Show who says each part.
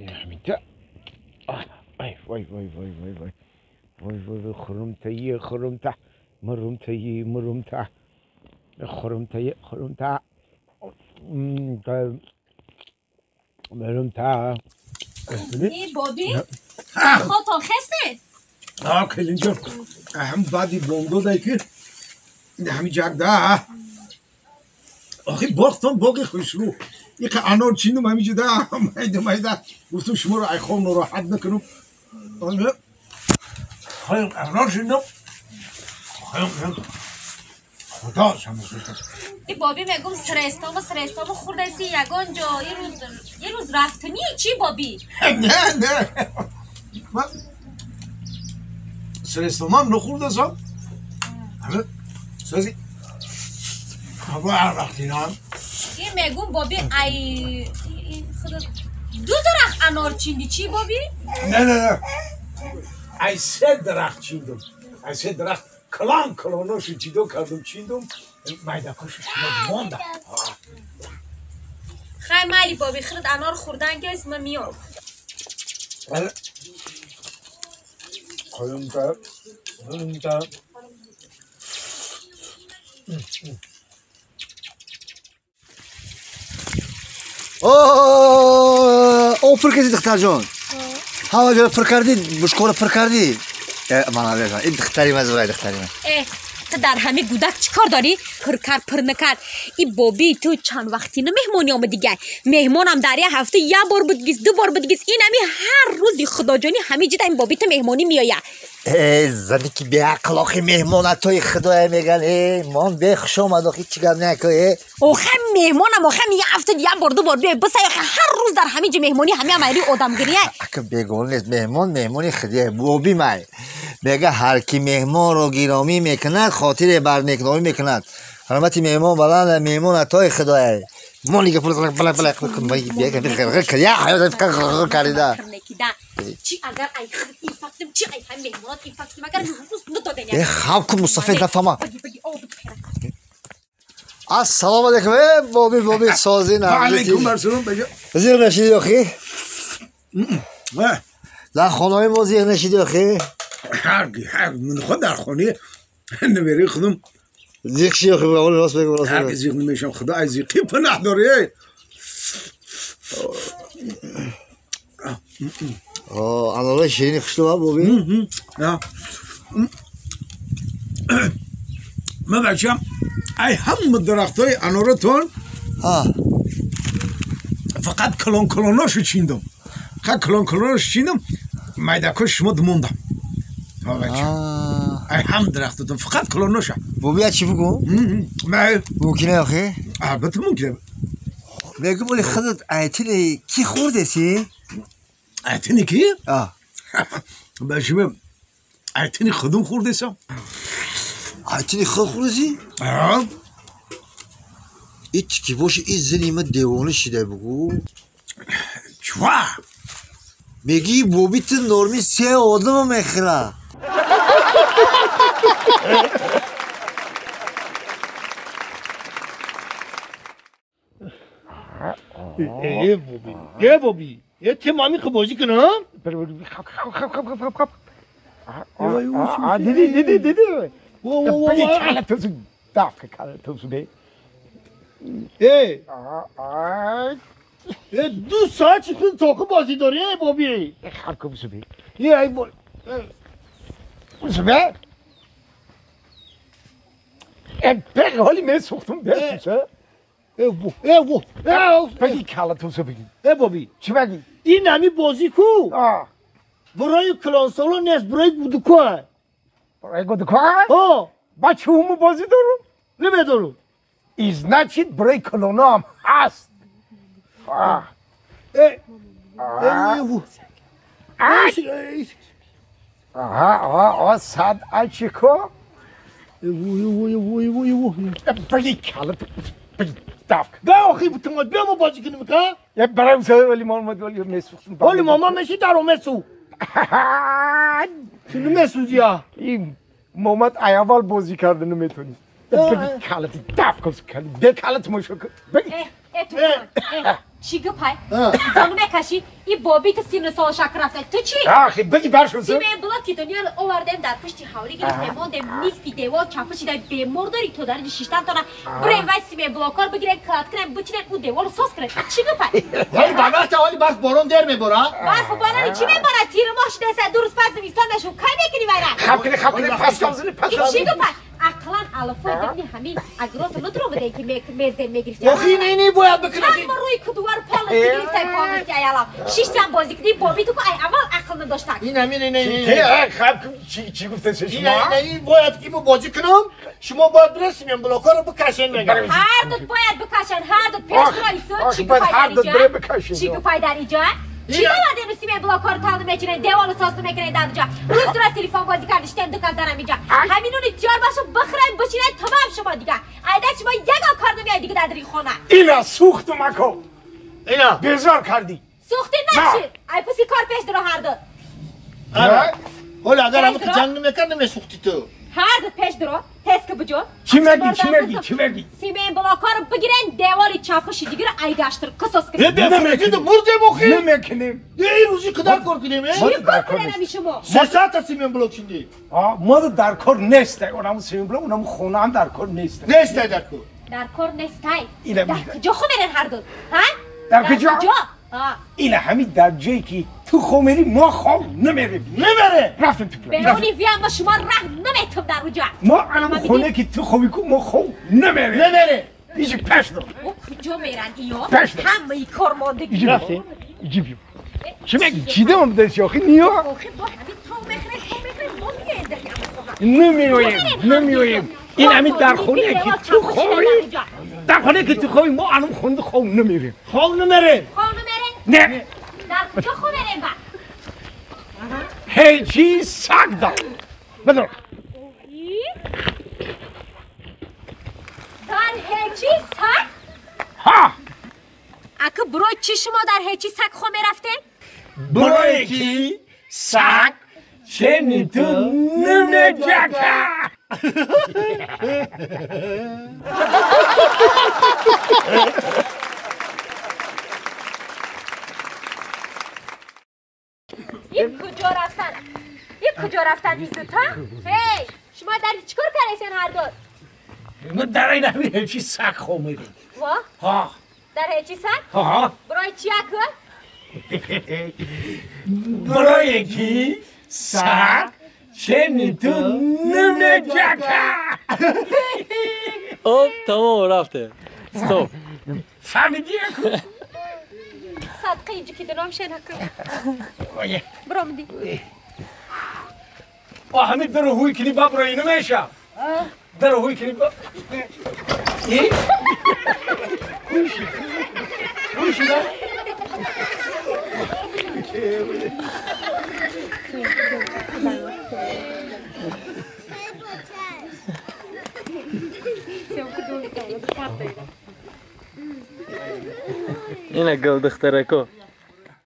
Speaker 1: همینجا وای وای وای وای وای وای وای وای خرمتایی خرمته مرمتایی مرمته خرمتایی خرمته مرمته
Speaker 2: ای بابی خاطر خسته
Speaker 3: کلین جان هم بعدی بوندو دای که همین جرده آخی باختم باقی خوشرو یک انار چیندم همینجا ده مایده گفتم شما رو ای خواه نراحت نکنم خواهیم انار چیندم خواهیم خدا شما
Speaker 2: ای بابی میگم سرستامو خورده سی یگان جا یه روز رفتنی چی بابی؟
Speaker 3: نه من سرستام هم نخورده سام همه سازی هوا هر وقتی نام
Speaker 2: این میگم بابی ای خدا دو درخت انار چیندی چی بابی؟
Speaker 3: نه ای سه درخت چیندم ای سه درخت کلاناشو جیدو کردم چیندم مایدکاشو شما ماندم
Speaker 2: خیلی مالی بابی خرد انار خوردن گیز من میام
Speaker 3: خواهیم تا
Speaker 4: او پر کردی دختر جان هوا جا پر کردی بشکول پر کردی من آویزم این دختری مزوره دختری من
Speaker 2: تو در همه گودک چی کار داری؟ پر نکرد ای بابی تو چند وقتی نه مهمونی آمد دیگه مهمونم در یه هفته یه بار بود گیز دو بار بود گیز این همی هر روزی خدا جانی همه جدا این بابی تو مهمونی میایه
Speaker 4: زنی که به اقلاقی مهمون توی خدای میگن من به خوش آمد و هیچ گم نکنه
Speaker 2: اوخه مهمونم اوخه یه هفته یه بار دو بار بیای بس هر روز در همه جا مهمونی همه امری آدمگیریه
Speaker 4: اگه بگون نیست مهمونی خدیه بابی من میگه هر کی مهمون رو گرامی میکند خاطر بر نکنامی میکند حرمتی مهمون بلند مهمون توی خدای مونی که بلا کن بیاگه بخیر کیا حیات فکر کردی
Speaker 2: چی اگر ای این فاکتم چی ای هم مهمونات این فاکتم اگر روز دو دنیا
Speaker 4: خواب کن مصطفی نفهمم السلام علیکم بابی سازی نه
Speaker 3: علیکم برسلام بگه
Speaker 4: زیر نشیدی آخی در خانه ما زیر نشیدی آخی
Speaker 3: هر من خود در خانه نمیری خودم
Speaker 4: زیق شی آخی بقول راست بگو
Speaker 3: هر زیق نمیشم خدا از زیقی پناه داره
Speaker 4: اناره شیرینی خوشتو با بابی
Speaker 3: من بچم ای هم درخت های انارتون فقط کلاناشو چیندم کلاناشو چیندم مایدکاش شما دموندم ای هم درختتون فقط کلاناشو
Speaker 4: بابی چی بگو؟ ممکنه آخی؟
Speaker 3: البته ممکنه
Speaker 4: بگو بولی خودت ایتینی کی خورده سی؟
Speaker 3: ایتینی کی؟ بچم ایتینی خودم خورده سام
Speaker 4: ایتینی خود خورده سی؟ ایت کی باشه این زنی من دیوانه شده بگو
Speaker 3: چوا؟
Speaker 4: میگی بابی تو نرمی سه آدم میخوره
Speaker 1: بابی یه تمامی خب بازی کنم دیدی کلتوزو دافت کلتوزو بی دو ساعت چیزی تاکو بازی داری بابی خلکو بسو بی ای بول بسو بی بگه حالی می سوختم بسو بگی کلتوزو بگی بابی چی بگی این همی بازی کو برای کلانسالو نیست برای گودکوه برای گودکوه؟ بچه همو بازی دارم؟ نمیدارم ایز نچید برای کلانا هم هست صد اچیکو بگی کلتو بگی دفت به آخی بتماد بیا ما بازی کنیم که یه برای مسایی ولی محمد ولی میسوختم ولی ماما میشی در اومسو شنو میسوزی ها این محمد ایوال بازی کرده نمیتونی بگی کلت دفت کن بگی کلت مشکل بگی
Speaker 2: چی گپای زنو میکشی این بابی تو سین سال شک رفته تو چی
Speaker 1: آخی بگی برشون
Speaker 2: سیمه بلاکی دنیا رو آوردم در پشتی حولی گرفت ماندم نیست پی دیوال چاپشی در بیمار داری تو داری شیشتن تا برای وای سیمه بلاکار بگیرن کات کنن بچینن اون دیوال رو ساز کنن چی گپای
Speaker 1: ولی بابت حالی برف بارون در میبره
Speaker 2: برف باران چی میبره تیر ماش دست دو روز پس نمیستان نشو کی میکنی وایرا
Speaker 1: خب کنی پس کامزنی پس
Speaker 2: چی گپای اقلا الفای دنی همین اگرات ندرو بده که میزدن میگرفت
Speaker 1: آخی اینی باید بکنی
Speaker 2: هم روی کدوار پال بگیرید تا پامستی ایالا شیشتن بازی کردی بابی تو که اول عقل نداشتن
Speaker 1: این همین این خب چی گفته شما این باید که بازی کنم شما باید برسیم این بلاکا رو بکشن میگم
Speaker 2: هر دوت باید بکشن هر دوت پیش رایسون چی گفای در اینجا چی باید امروز سیمه بلاکا رو تاقدم میچینن دیوالو ساز میکنن در اینجا روز دور از تلیفون بازی کردشتن دو کس دارم اینجا همینون اختیار باشو بخرن بچینن تمام شما دیگه ایده شما یک کار نمیاد دیگه در این خونه
Speaker 1: اینا سوخت مکو اینا بیزار کردی
Speaker 2: سوختی نشید ای پسی کار پیش درو هر دوت
Speaker 1: حالا اگر همه که جنگ نمیکرد نمیسوختی تو
Speaker 2: هر دوت پیش درو حس که بجو
Speaker 1: چی میگی
Speaker 2: سیمه بلاکا رو بگیرن دیوالی چاپشی دیگه رو ای گشتر کساس کنن
Speaker 1: نمیگی تو مرده بخی
Speaker 3: نمیکنیم
Speaker 1: این روزی کدر کار کنیم
Speaker 2: چی کار کنن همی شما
Speaker 1: سه ساعت سیمه بلاک شدی
Speaker 3: ما در کار نیست اونم سیم بلا اونم خونه هم در کار نیست
Speaker 1: نیست در کار
Speaker 2: در کار نیستای
Speaker 3: اینم
Speaker 2: در کجا خو میرن هر دو ها
Speaker 3: در کجا
Speaker 2: ها
Speaker 3: این همین در جایی که تو خومری ما خواب نمیریم
Speaker 1: نمیره
Speaker 3: رفتم تو
Speaker 2: به اونی ویام با شما راه نمیتم در اونجا
Speaker 3: ما الان خونه که تو خوبی کو ما خواب نمیره ایجی پش دو
Speaker 2: او کجا میرن ایو
Speaker 3: پشت.
Speaker 2: همه ای کار ماندگی
Speaker 3: ایجی رفتی ایجی بیو چی میگی چی دم دست یاخی نیا
Speaker 2: آخه با همین تو میخره
Speaker 3: نمیویم این همین در خونه که تو خوبی در خونه که تو خوبی ما الان خونه خواب نمیریم
Speaker 1: خواب نمیره
Speaker 3: نه
Speaker 2: در کجا خو میرن با
Speaker 3: هیچی سگ دار بدر
Speaker 2: در هیچی سگ
Speaker 3: ها
Speaker 2: اکه برای چی شما در هیچی سگ خو میرفته
Speaker 3: برای کی سگ چه میتونه جکه
Speaker 2: این کجا رفتن این دوتا هی شما در چیکار کردین هر دو
Speaker 3: ما در این همین هیچی سگ خو میریم
Speaker 2: وا
Speaker 3: ها
Speaker 2: در هیچی سگ
Speaker 3: ها
Speaker 2: برای چی اکه
Speaker 3: برای کی سگ چه میتونه جکه
Speaker 5: تمام رفته استوب
Speaker 3: فهمیدی
Speaker 2: صدقه اینجا که دنام شنه کن برام دی
Speaker 3: همین در هوی کنی با برای نمیشه در هوی کنی با ای خوشی نه
Speaker 5: اینه گل دختره کو